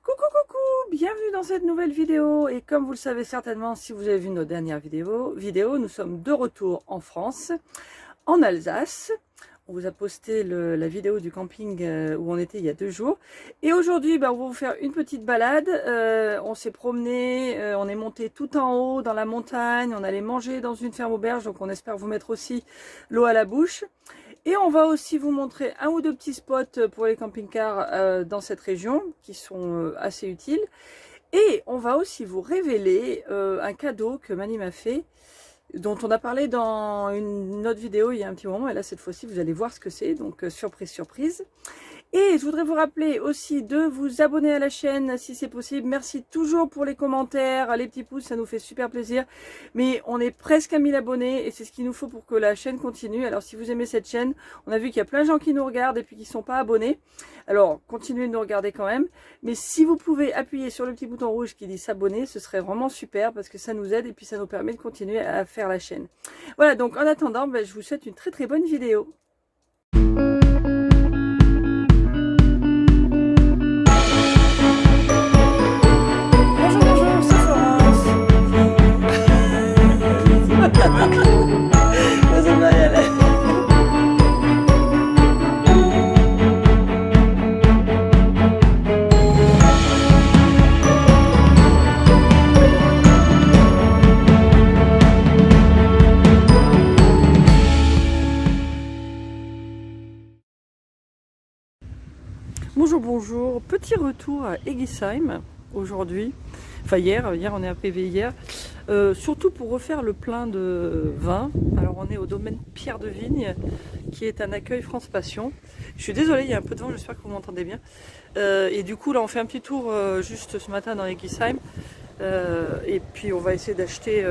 Coucou coucou, bienvenue dans cette nouvelle vidéo et comme vous le savez certainement si vous avez vu nos dernières vidéos, nous sommes de retour en France, en Alsace. On vous a posté la vidéo du camping où on était il y a 2 jours. Et aujourd'hui, on va vous faire une petite balade. On s'est promené, on est monté tout en haut dans la montagne, on allait manger dans une ferme auberge, donc on espère vous mettre aussi l'eau à la bouche. Et on va aussi vous montrer un ou deux petits spots pour les camping-cars dans cette région qui sont assez utiles. Et on va aussi vous révéler un cadeau que Mani m'a fait, dont on a parlé dans une autre vidéo il y a un petit moment. Et là, cette fois-ci, vous allez voir ce que c'est. Donc, surprise, surprise. Et je voudrais vous rappeler aussi de vous abonner à la chaîne si c'est possible. Merci toujours pour les commentaires, les petits pouces, ça nous fait super plaisir. Mais on est presque à 1000 abonnés et c'est ce qu'il nous faut pour que la chaîne continue. Alors si vous aimez cette chaîne, on a vu qu'il y a plein de gens qui nous regardent et puis qui ne sont pas abonnés. Alors continuez de nous regarder quand même. Mais si vous pouvez appuyer sur le petit bouton rouge qui dit s'abonner, ce serait vraiment super parce que ça nous aide et puis ça nous permet de continuer à faire la chaîne. Voilà, donc en attendant, je vous souhaite une très très bonne vidéo. Bonjour, bonjour, petit retour à Egisheim aujourd'hui, enfin hier on est arrivé hier, surtout pour refaire le plein de vin. Alors on est au domaine Pierre de Vigne qui est un accueil France Passion. Je suis désolée, il y a un peu de vent, j'espère que vous m'entendez bien. Et du coup là on fait un petit tour juste ce matin dans Egisheim. Et puis on va essayer d'acheter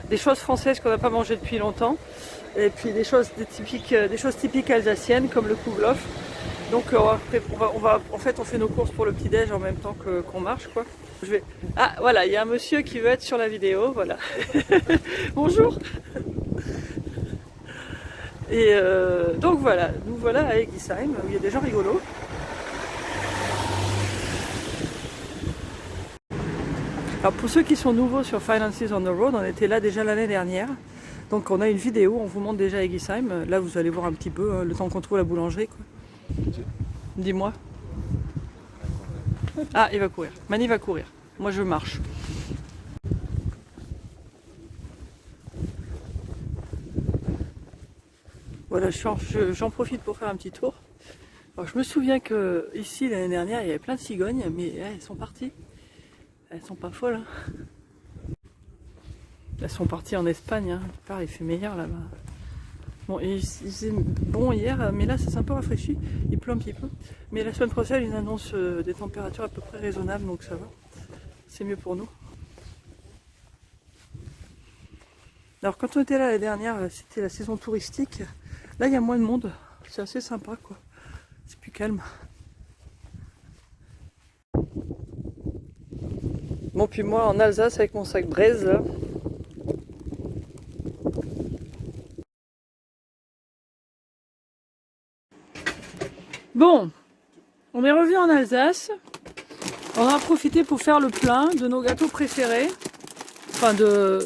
des choses françaises qu'on n'a pas mangées depuis longtemps. Et puis des choses typiques alsaciennes comme le kouglof. Donc en fait on fait nos courses pour le petit déj en même temps qu'on marche quoi. Ah voilà, il y a un monsieur qui veut être sur la vidéo, voilà. Bonjour. Et donc voilà, nous voilà à Egisheim où il y a des gens rigolos. Alors pour ceux qui sont nouveaux sur Finances on the Road, on était là déjà l'année dernière. Donc on a une vidéo, on vous montre déjà Egisheim. Là vous allez voir un petit peu le temps qu'on trouve la boulangerie quoi. Dis-moi. Ah, il va courir. Mani va courir. Moi, je marche. Voilà, j'en profite pour faire un petit tour. Alors, je me souviens que ici, l'année dernière, il y avait plein de cigognes, mais elles sont parties. Elles sont pas folles. Hein. Elles sont parties en Espagne. Hein. Il fait meilleur là-bas. Bon, il faisait bon hier, mais là, ça s'est un peu rafraîchi. Il pleut un petit peu. Mais la semaine prochaine, ils annoncent des températures à peu près raisonnables, donc ça va. C'est mieux pour nous. Alors quand on était là l'année dernière, c'était la saison touristique. Là il y a moins de monde, c'est assez sympa quoi. C'est plus calme. Bon puis moi en Alsace avec mon sac braise là. Bon, on est revenu en Alsace. On a profité pour faire le plein de nos gâteaux préférés. Enfin de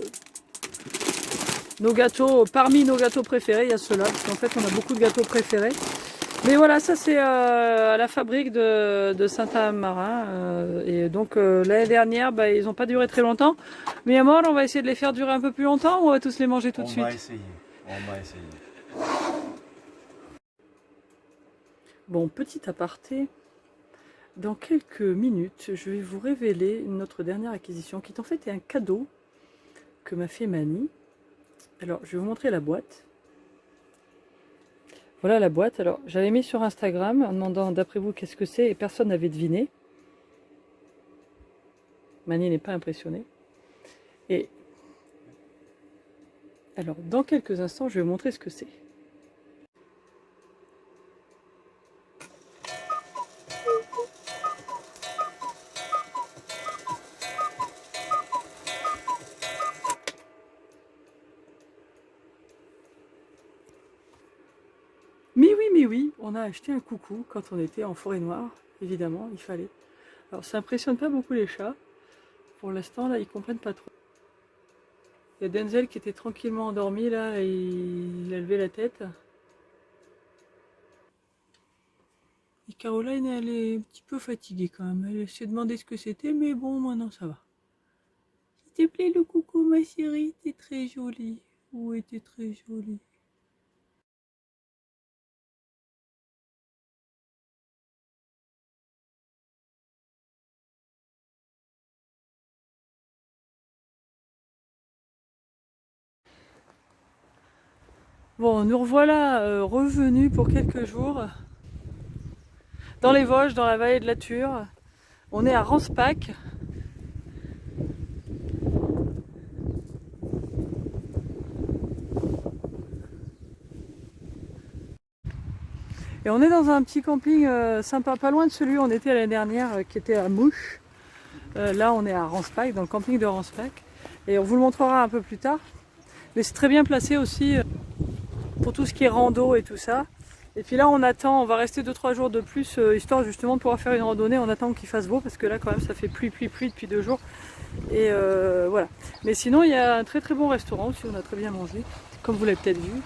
nos gâteaux, parmi nos gâteaux préférés, il y a ceux-là. Parce qu'en fait on a beaucoup de gâteaux préférés. Mais voilà, ça c'est à la fabrique de Saint-Amarin. Et donc l'année dernière, ils n'ont pas duré très longtemps. Mais à mort, on va essayer de les faire durer un peu plus longtemps ou on va tous les manger tout de suite? On va essayer. Bon, petit aparté. Dans quelques minutes, je vais vous révéler notre dernière acquisition qui en fait est un cadeau que m'a fait Mani. Alors, je vais vous montrer la boîte. Voilà la boîte. Alors, j'avais mis sur Instagram en demandant d'après vous qu'est-ce que c'est et personne n'avait deviné. Mani n'est pas impressionné. Et alors, dans quelques instants, je vais vous montrer ce que c'est. Mais oui, on a acheté un coucou quand on était en forêt noire, évidemment, il fallait. Alors ça impressionne pas beaucoup les chats. Pour l'instant là ils comprennent pas trop. Il y a Denzel qui était tranquillement endormi là et il a levé la tête. Et Caroline elle est un petit peu fatiguée quand même. Elle s'est demandé ce que c'était mais bon maintenant ça va. S'il te plaît le coucou ma chérie, t'es très jolie. Oui t'es très jolie. Bon, nous revoilà revenus pour quelques jours dans les Vosges, dans la vallée de la Thur. On est à Ranspach. Et on est dans un petit camping sympa, pas loin de celui où on était l'année dernière, qui était à Mouche. Là, on est à Ranspach, dans le camping de Ranspach. Et on vous le montrera un peu plus tard. Mais c'est très bien placé aussi pour tout ce qui est rando et tout ça. Et puis là, on attend, on va rester 2-3 jours de plus, histoire justement de pouvoir faire une randonnée. On attend qu'il fasse beau, parce que là, quand même, ça fait pluie depuis 2 jours. Et voilà. Mais sinon, il y a un très très bon restaurant aussi, on a très bien mangé, comme vous l'avez peut-être vu.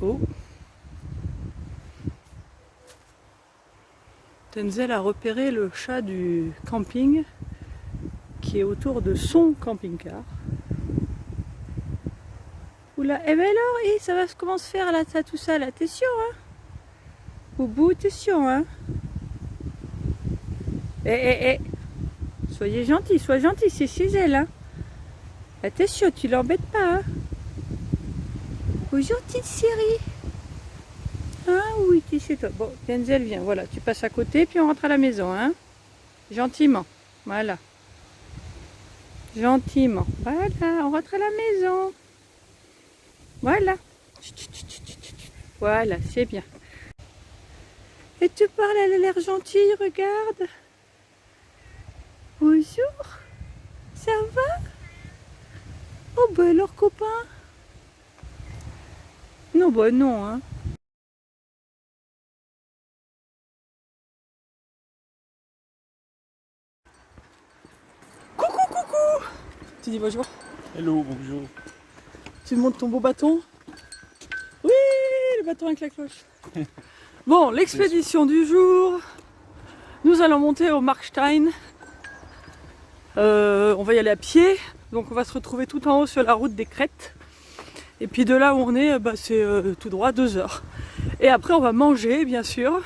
Oh. Denzel a repéré le chat du camping qui est autour de son camping-car. Oula, eh ben alors, ça va comment se faire là, ça, tout ça là, t'es sûr hein? Boubou, t'es sûr hein? Eh, soyez gentil, sois gentil, c'est chez elle hein? T'es sûr, tu l'embêtes pas hein? Bonjour petite Siri. Ah oui, t'es chez toi. Bon, Denzel vient, voilà, tu passes à côté puis on rentre à la maison hein? Gentiment, voilà. Gentiment, voilà, on rentre à la maison. Voilà. Voilà, c'est bien. Et tu parles, elle a l'air gentille, regarde. Bonjour. Ça va? Oh bah leur copain. Non, bah non, hein. Coucou, coucou. Tu dis bonjour. Hello, bonjour. Tu me montres ton beau bâton? Oui, le bâton avec la cloche. Bon, l'expédition du jour. Nous allons monter au Markstein. On va y aller à pied. Donc on va se retrouver tout en haut sur la route des crêtes. Et puis de là où on est, bah, c'est tout droit 2 heures. Et après on va manger bien sûr.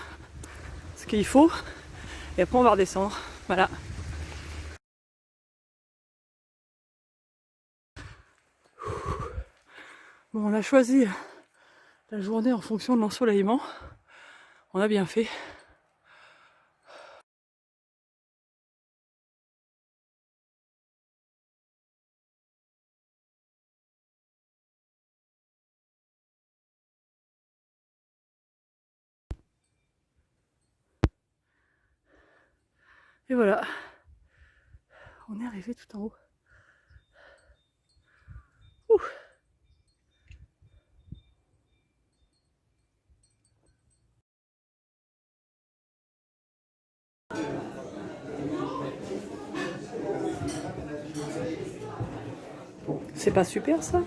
Ce qu'il faut. Et après on va redescendre. Voilà. Bon, on a choisi la journée en fonction de l'ensoleillement. On a bien fait. Et voilà. On est arrivé tout en haut. Ouh. C'est pas super ça?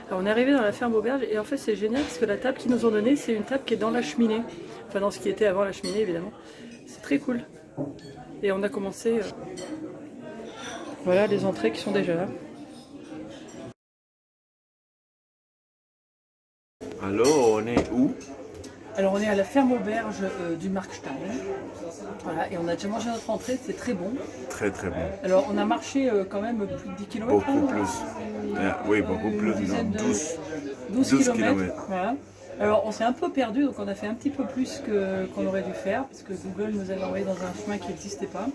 Alors on est arrivé dans la ferme auberge et en fait c'est génial parce que la table qu'ils nous ont donnée c'est une table qui est dans la cheminée. Enfin dans ce qui était avant la cheminée évidemment. C'est très cool. Et on a commencé... Voilà les entrées qui sont déjà là. Alors, on est où? Alors on est à la ferme auberge du Markstein. Voilà, et on a déjà mangé notre entrée, c'est très bon. Très très bon. Alors on a marché quand même plus de 10 km. Beaucoup plus. Oui, beaucoup plus. Non, 12 km. Voilà. Alors on s'est un peu perdu, donc on a fait un petit peu plus qu'on aurait dû faire, parce que Google nous avait envoyé dans un chemin qui n'existait pas.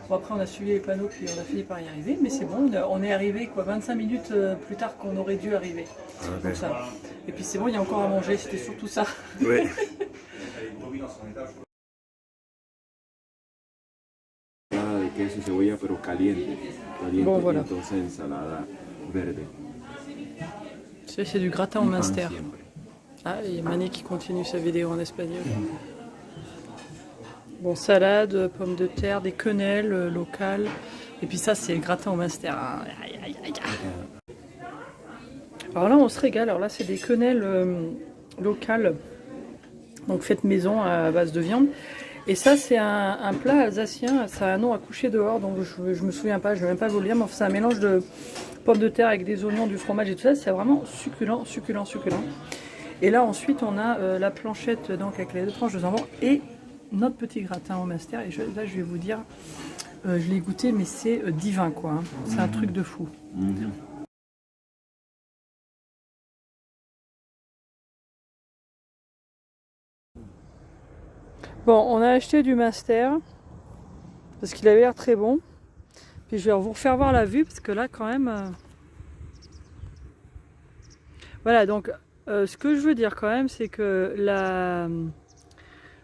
Bon, après on a suivi les panneaux, puis on a fini par y arriver, mais c'est bon, on est arrivé quoi, 25 minutes plus tard qu'on aurait dû arriver. Okay. Donc, ça. Et puis c'est bon, il y a encore à manger, c'était surtout ça. Oui. queso y cebolla, pero caliente. Caliente. Bon, voilà. Entonces ensalada verde. C'est du gratin au Y pan minster. siempre. Ah, il y a Mané qui continue sa vidéo en espagnol. Bon, salade, pommes de terre, des quenelles locales. Et puis ça, c'est le gratin au minster. Hein. Aïe, aïe, aïe. Alors là, on se régale. Alors là, c'est des quenelles locales, donc faites maison à base de viande. Et ça, c'est un plat alsacien. Ça a un nom à coucher dehors, donc je me souviens pas, je vais même pas vous le dire. Mais enfin, c'est un mélange de pommes de terre avec des oignons, du fromage et tout ça. C'est vraiment succulent, succulent, succulent. Et là, ensuite, on a la planchette donc avec les 2 tranches de jambon et notre petit gratin au minster. Et là, je vais vous dire, je l'ai goûté, mais c'est divin, quoi. Hein. C'est un truc de fou. Bon, on a acheté du minster parce qu'il avait l'air très bon. Puis je vais vous refaire voir la vue parce que là, quand même. Voilà, donc ce que je veux dire quand même, c'est que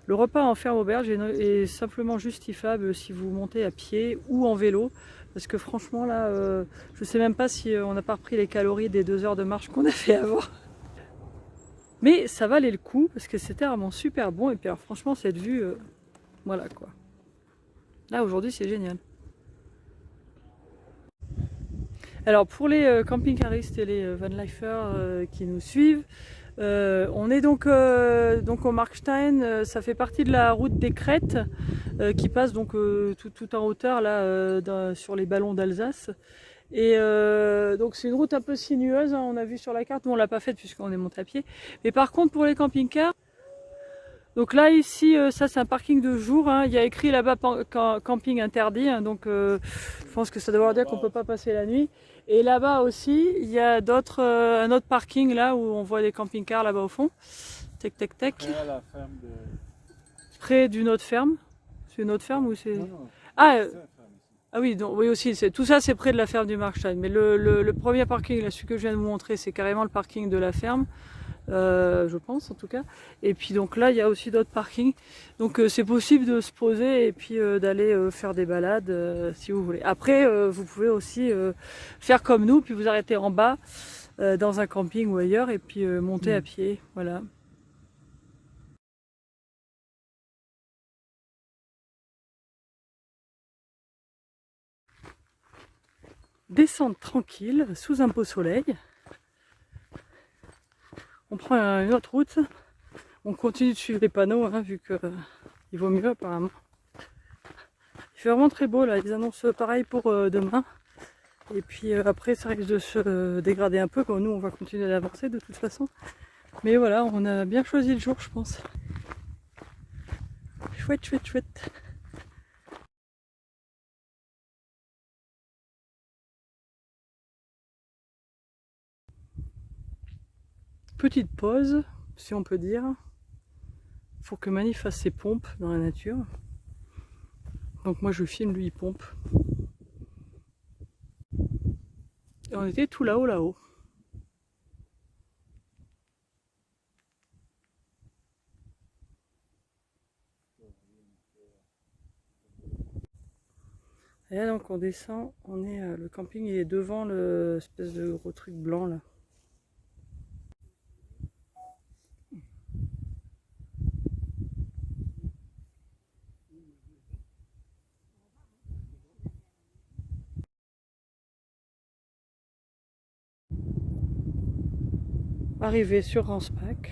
le repas en ferme auberge est simplement justifiable si vous montez à pied ou en vélo. Parce que franchement, là, je sais même pas si on n'a pas repris les calories des 2 heures de marche qu'on a fait avant. Mais ça valait le coup parce que c'était vraiment super bon. Et puis alors, franchement, cette vue, voilà quoi. Là, aujourd'hui, c'est génial. Alors, pour les camping-caristes et les vanlifers qui nous suivent, on est donc au Markstein. Ça fait partie de la route des crêtes qui passe donc tout en hauteur là sur les ballons d'Alsace. Et donc c'est une route un peu sinueuse, hein, on a vu sur la carte, nous on l'a pas faite puisqu'on est monté à pied. Mais par contre pour les camping-cars, donc là ici ça c'est un parking de jour, hein, il y a écrit là-bas camping interdit, hein, donc je pense que ça doit dire qu'on peut pas passer la nuit. Et là-bas aussi il y a un autre parking là où on voit des camping-cars là-bas au fond. Tac tac tac. Près à la ferme de... Près d'une autre ferme. C'est une autre ferme ou c'est... Non, Ah, c'est la ferme ici. ah oui, donc, oui aussi, tout ça c'est près de la ferme du Markstein. Mais le premier parking, là, celui que je viens de vous montrer, c'est carrément le parking de la ferme, je pense en tout cas. Et puis donc là, il y a aussi d'autres parkings. Donc c'est possible de se poser et puis d'aller faire des balades si vous voulez. Après, vous pouvez aussi faire comme nous, puis vous arrêter en bas dans un camping ou ailleurs et puis monter à pied. Voilà. Descendre tranquille sous un beau soleil. On prend une autre route. On continue de suivre les panneaux hein, vu que il vaut mieux apparemment. Il fait vraiment très beau là. Ils annoncent pareil pour demain. Et puis après ça risque de se dégrader un peu. Bon, nous on va continuer d'avancer de toute façon. Mais voilà, on a bien choisi le jour je pense. Chouette, chouette, chouette. Petite pause, si on peut dire. Faut que Mani fasse ses pompes dans la nature. Donc moi je filme, lui il pompe. Et on était tout là-haut, là-haut. Et là donc on descend, on est le camping il est devant l'espèce de gros truc blanc là. Arrivé sur Ransbach.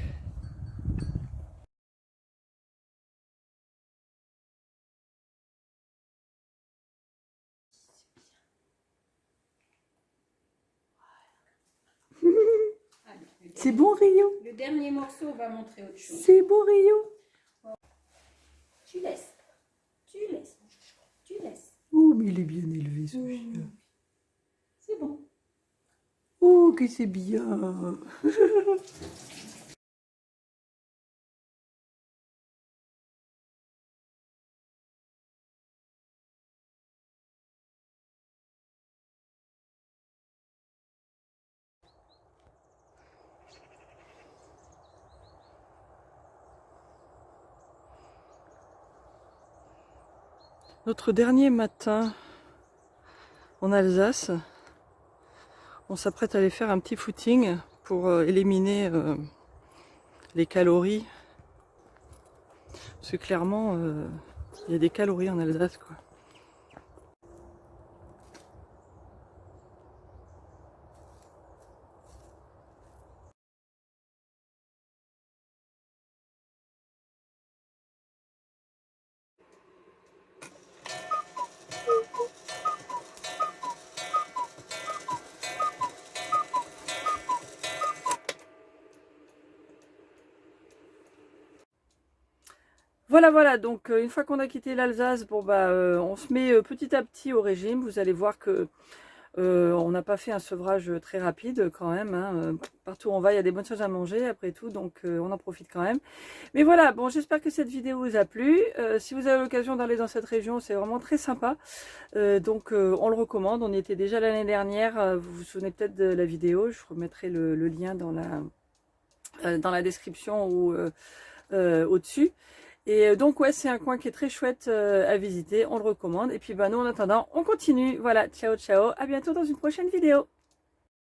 C'est bon Rio. Le dernier morceau va montrer autre chose. C'est bon Rio. Tu laisses. Tu laisses. Tu laisses. Oh mais il est bien élevé ce chien. C'est bon. Oh que c'est bien. Notre dernier matin en Alsace. On s'apprête à aller faire un petit footing pour éliminer les calories. Parce que clairement, il y a des calories en Alsace, quoi. Voilà, donc une fois qu'on a quitté l'Alsace, bon bah on se met petit à petit au régime. Vous allez voir que on n'a pas fait un sevrage très rapide quand même, hein. Partout où on va, il y a des bonnes choses à manger après tout, donc on en profite quand même. Mais voilà, bon, j'espère que cette vidéo vous a plu. Si vous avez l'occasion d'aller dans cette région, c'est vraiment très sympa. Donc on le recommande, on y était déjà l'année dernière, vous vous souvenez peut-être de la vidéo, je remettrai le lien dans la description ou au-dessus. Et donc ouais, c'est un coin qui est très chouette à visiter, on le recommande. Et puis bah nous en attendant, on continue. Voilà, ciao ciao, à bientôt dans une prochaine vidéo.